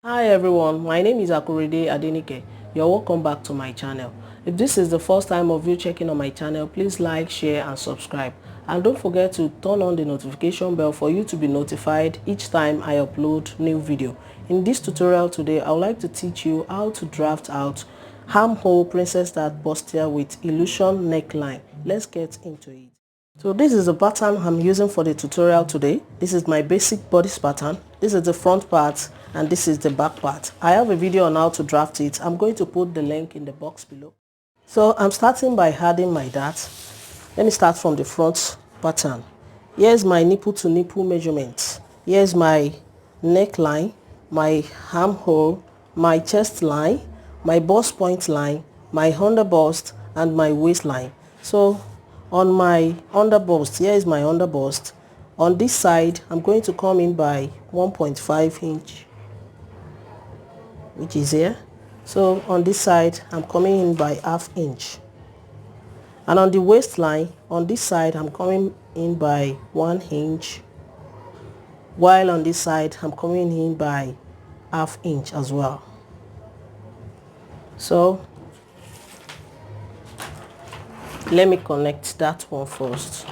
Hi everyone, my name is Akurede Adenike. You're welcome back to my channel. If this is the first time of you checking on my channel, please like, share and subscribe. And don't forget to turn on the notification bell for you to be notified each time I upload new video. In this tutorial today, I would like to teach you how to draft out Armhole Princess Dart Bustier with illusion neckline. Let's get into it. So this is the pattern I'm using for the tutorial today. This is my basic bodice pattern. This is the front part and this is the back part. I have a video on how to draft it. I'm going to put the link in the box below. So I'm starting by adding my dart. Let me start from the front pattern. Here's my nipple to nipple measurement. Here's my neckline, my armhole, my chest line, my bust point line, my under bust and my waistline. So on my under bust, here is my under bust. On this side, I'm going to come in by 1.5 inch, which is here. So on this side, I'm coming in by ½ inch. And on the waistline, on this side, I'm coming in by 1 inch. While on this side, I'm coming in by ½ inch as well. So let me connect that one first.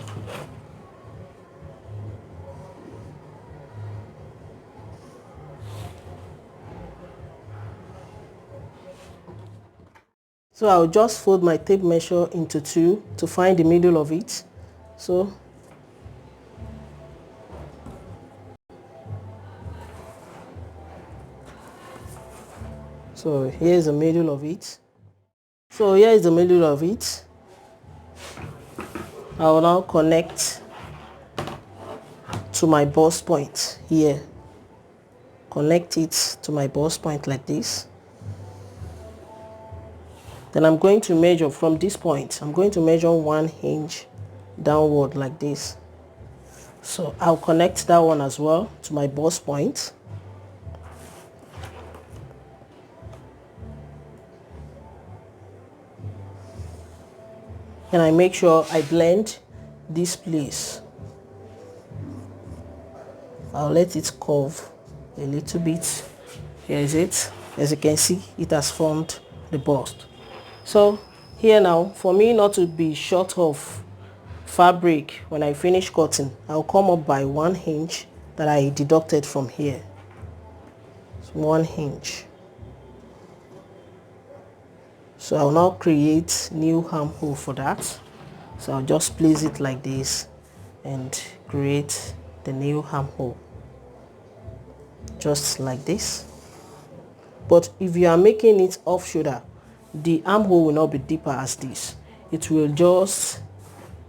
So I'll just fold my tape measure into 2 to find the middle of it. So here's the middle of it. So here is the middle of it. I will now connect to my bust point here. Connect it to my bust point like this. Then I'm going to measure from this point. I'm going to measure 1 inch downward like this. So I'll connect that one as well to my bust point. And I make sure I blend this place. I'll let it curve a little bit. Here is it. As you can see, it has formed the bust. So here now, for me not to be short of fabric when I finish cutting, I'll come up by 1 inch that I deducted from here. So 1 inch. So I'll now create new armhole for that. So I'll just place it like this and create the new armhole. Just like this. But if you are making it off shoulder, the armhole will not be deeper as this. It will just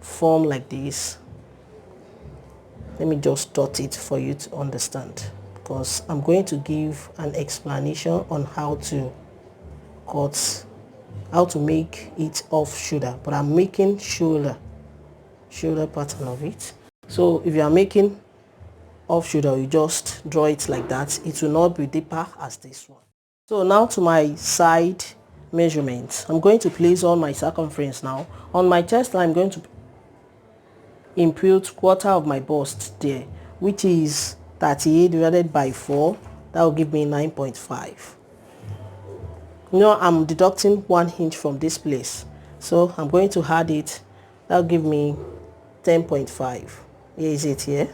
form like this. Let me just dot it for you to understand, because I'm going to give an explanation on how to cut, how to make it off shoulder, but I'm making shoulder pattern of it. So if you are making off shoulder, you just draw it like that. It will not be deeper as this one. So now to my side measurements. I'm going to place all my circumference now. On my chest line, I'm going to impute quarter of my bust there, which is 38 divided by 4. That will give me 9.5. Now I'm deducting 1 inch from this place, so I'm going to add it. That will give me 10.5. Here is it here.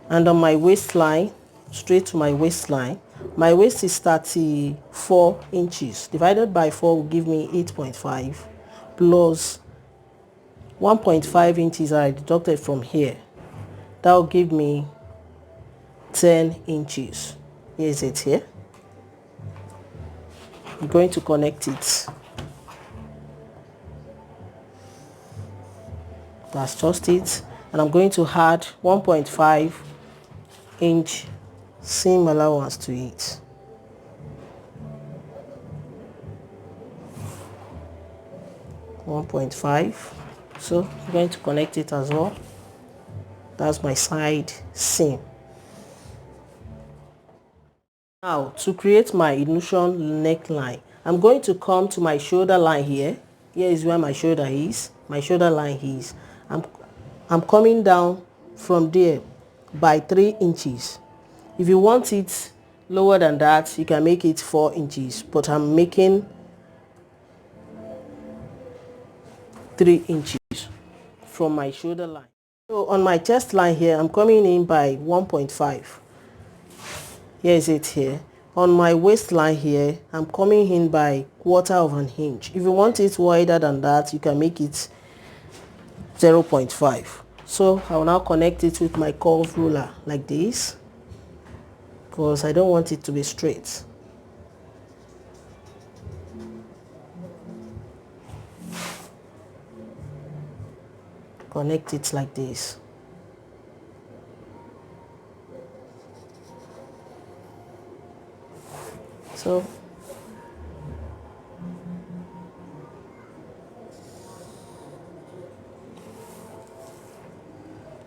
And on my waistline, straight to my waistline, my waist is 34 inches. Divided by 4 will give me 8.5 plus 1.5 inches I deducted from here. That will give me 10 inches. Here is it here. I'm going to connect it. That's just it. And I'm going to add 1.5 inch seam allowance to it. .5. So I'm going to connect it as well. That's my side seam. Now to create my illusion neckline, I'm going to come to my shoulder line here. Here is where my shoulder is. My shoulder line is. I'm coming down from there by 3 inches. If you want it lower than that, you can make it 4 inches, but I'm making 3 inches from my shoulder line. So on my chest line here, I'm coming in by 1.5. Here is it here. On my waistline here, I'm coming in by 1/4 of an inch. If you want it wider than that, you can make it 0.5. So I will now connect it with my curve ruler like this, because I don't want it to be straight. Connect it like this. So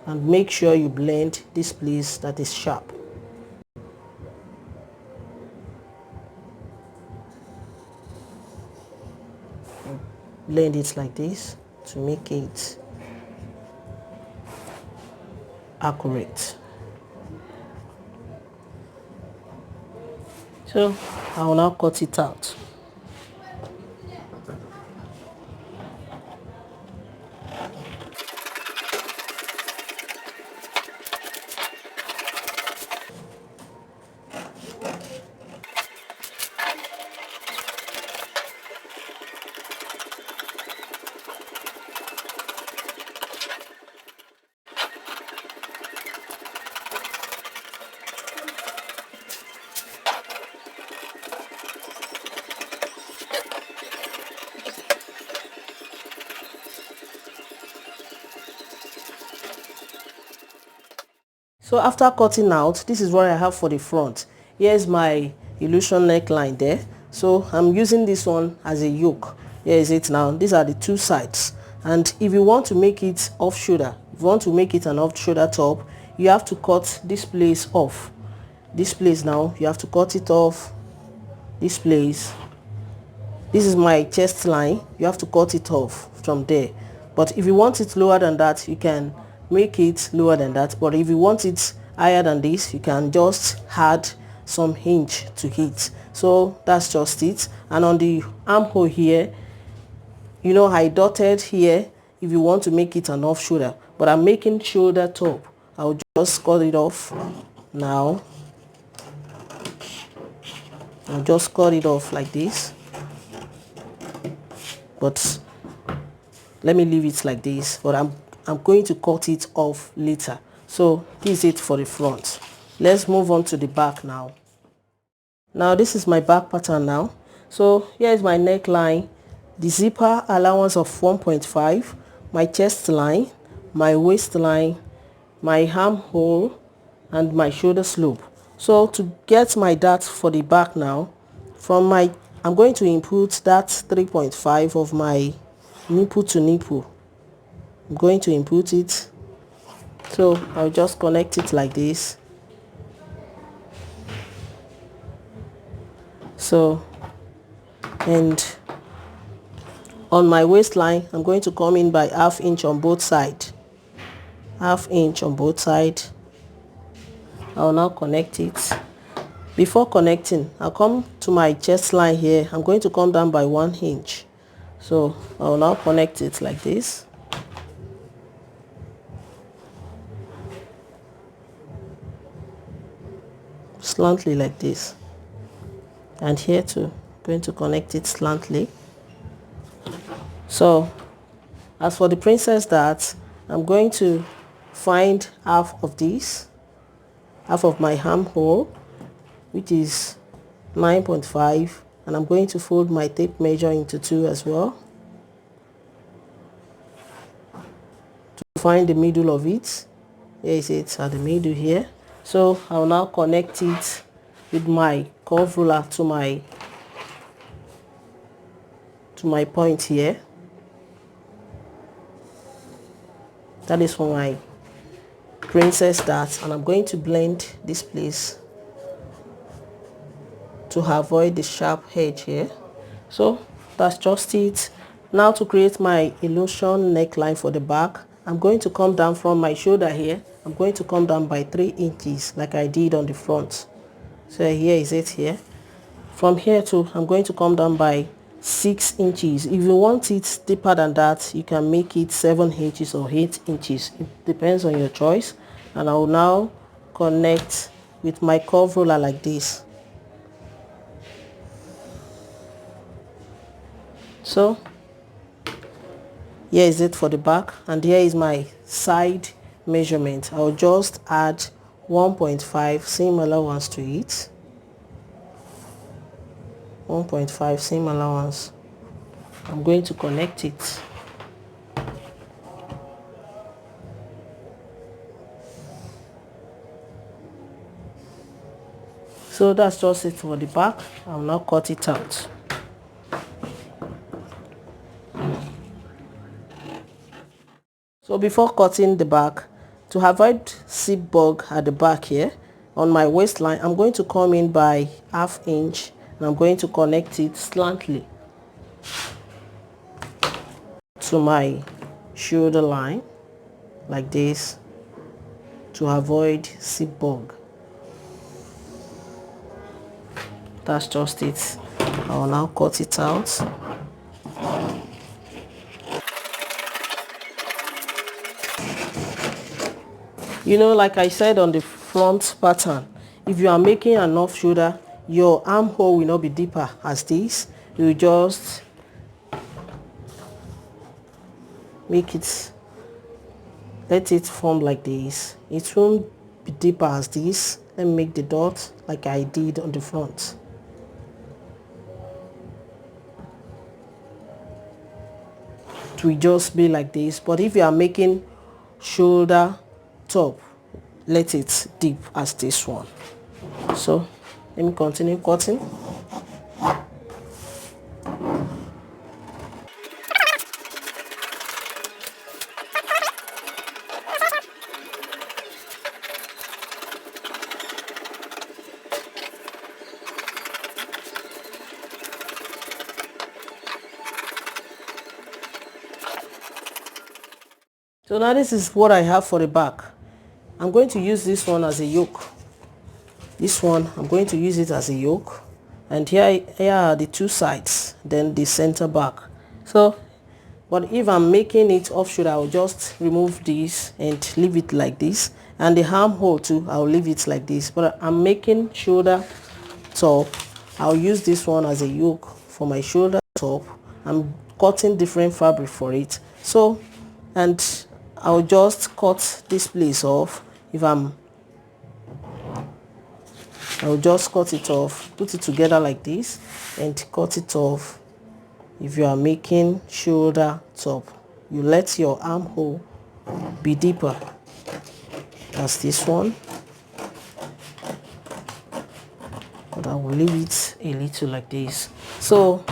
and make sure you blend this place that is sharp. Blend it like this to make it accurate. So I will now cut it out. So after cutting out, this is what I have for the front. Here's my illusion neckline there. So I'm using this one as a yoke. Here is it now. These are the two sides. And if you want to make it off shoulder, if you want to make it an off shoulder top, you have to cut this place off. This place now, you have to cut it off. This place. This is my chest line. You have to cut it off from there. But if you want it lower than that, you can make it lower than that. But if you want it higher than this, you can just add some hinge to it. So that's just it. And on the armhole here, you know, I dotted here if you want to make it an off shoulder, but I'm making shoulder top. I'll just cut it off now. I'll just cut it off like this, but let me leave it like this. But I'm going to cut it off later. So this is it for the front. Let's move on to the back now. Now this is my back pattern now. So here is my neckline, the zipper allowance of 1.5, my chest line, my waistline, my armhole, and my shoulder slope. So to get my dart for the back now, I'm going to input that 3.5 of my nipple to nipple. I'm going to input it. So I'll just connect it like this. So, and on my waistline, I'm going to come in by 1/2 inch on both sides. 1/2 inch on both sides. I'll now connect it. Before connecting, I'll come to my chest line here. I'm going to come down by 1 inch. So I'll now connect it like this. Slantly like this. And here too, I'm going to connect it slantly. So as for the princess dart, I'm going to find half of this, half of my armhole, which is 9.5, and I'm going to fold my tape measure into 2 as well to find the middle of it. Here is it at the middle here. So I'll now connect it with my curve ruler to my point here. That is for my princess dart, and I'm going to blend this place to avoid the sharp edge here. So that's just it. Now to create my illusion neckline for the back, I'm going to come down from my shoulder here. I'm going to come down by 3 inches like I did on the front. So here is it here. From here to, I'm going to come down by 6 inches. If you want it deeper than that, you can make it 7 inches or 8 inches. It depends on your choice. And I will now connect with my curve roller like this. So here is it for the back, and here is my side measurement. I'll just add 1.5 seam allowance to it. 1.5 seam allowance. I'm going to connect it. So that's just it for the back. I'll now cut it out. So before cutting the back, to avoid zip bug at the back here on my waistline, I'm going to come in by ½ inch and I'm going to connect it slantly to my shoulder line like this to avoid zip bug. That's just it. I will now cut it out. You know, like I said on the front pattern, if you are making an off shoulder, your armhole will not be deeper as this. You just make it, let it form like this. It won't be deeper as this. Let me make the dot like I did on the front. It will just be like this. But if you are making shoulder top, let it deep as this one. So let me continue cutting. So now this is what I have for the back. I'm going to use this one as a yoke. This one, I'm going to use it as a yoke. And here are the two sides, then the center back. So, but if I'm making it off shoulder, I'll just remove this and leave it like this. And the armhole too, I'll leave it like this. But I'm making shoulder top. I'll use this one as a yoke for my shoulder top. I'm cutting different fabric for it. So, and I'll just cut this place off. I'll just cut it off, put it together like this and cut it off. If you are making shoulder top, you let your armhole be deeper as this one, but I will leave it a little like this. So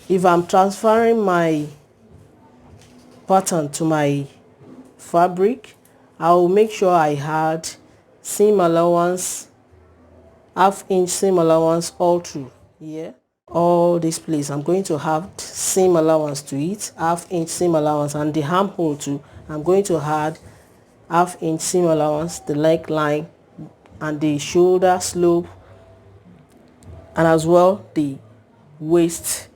if I'm transferring my pattern to my fabric, I will make sure I had seam allowance, ½ inch seam allowance all through here. All this place, I'm going to have seam allowance to it, ½ inch seam allowance, and the armhole too. I'm going to add ½ inch seam allowance, the neckline and the shoulder slope, and as well the waist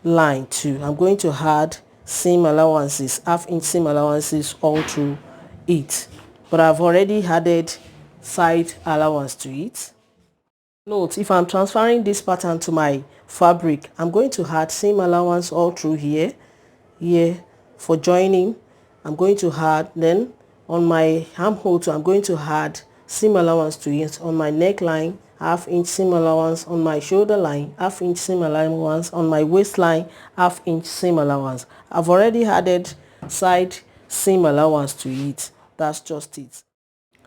line too. I'm going to add seam allowances, ½ inch seam allowances all through it, but I've already added side allowance to it. Note, if I'm transferring this pattern to my fabric, I'm going to add seam allowance all through here for joining. I'm going to add, then on my armhole too, I'm going to add seam allowance to it. On my neckline, ½ inch seam allowance. On my shoulder line, ½ inch seam allowance. On my waistline, ½ inch seam allowance. I've already added side seam allowance to it. That's just it.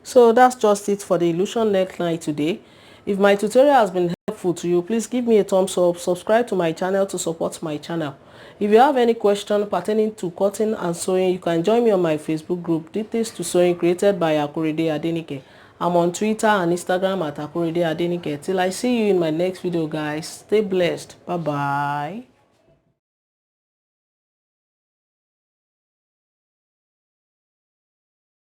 So that's just it for the illusion neckline today. If my tutorial has been helpful to you, please give me a thumbs up, subscribe to my channel to support my channel. If you have any question pertaining to cutting and sewing, you can join me on my Facebook group, Details to Sewing, created by Akorede Adenike. I'm on Twitter and Instagram at Akorede Adenike. Till I see you in my next video, guys, stay blessed. Bye bye.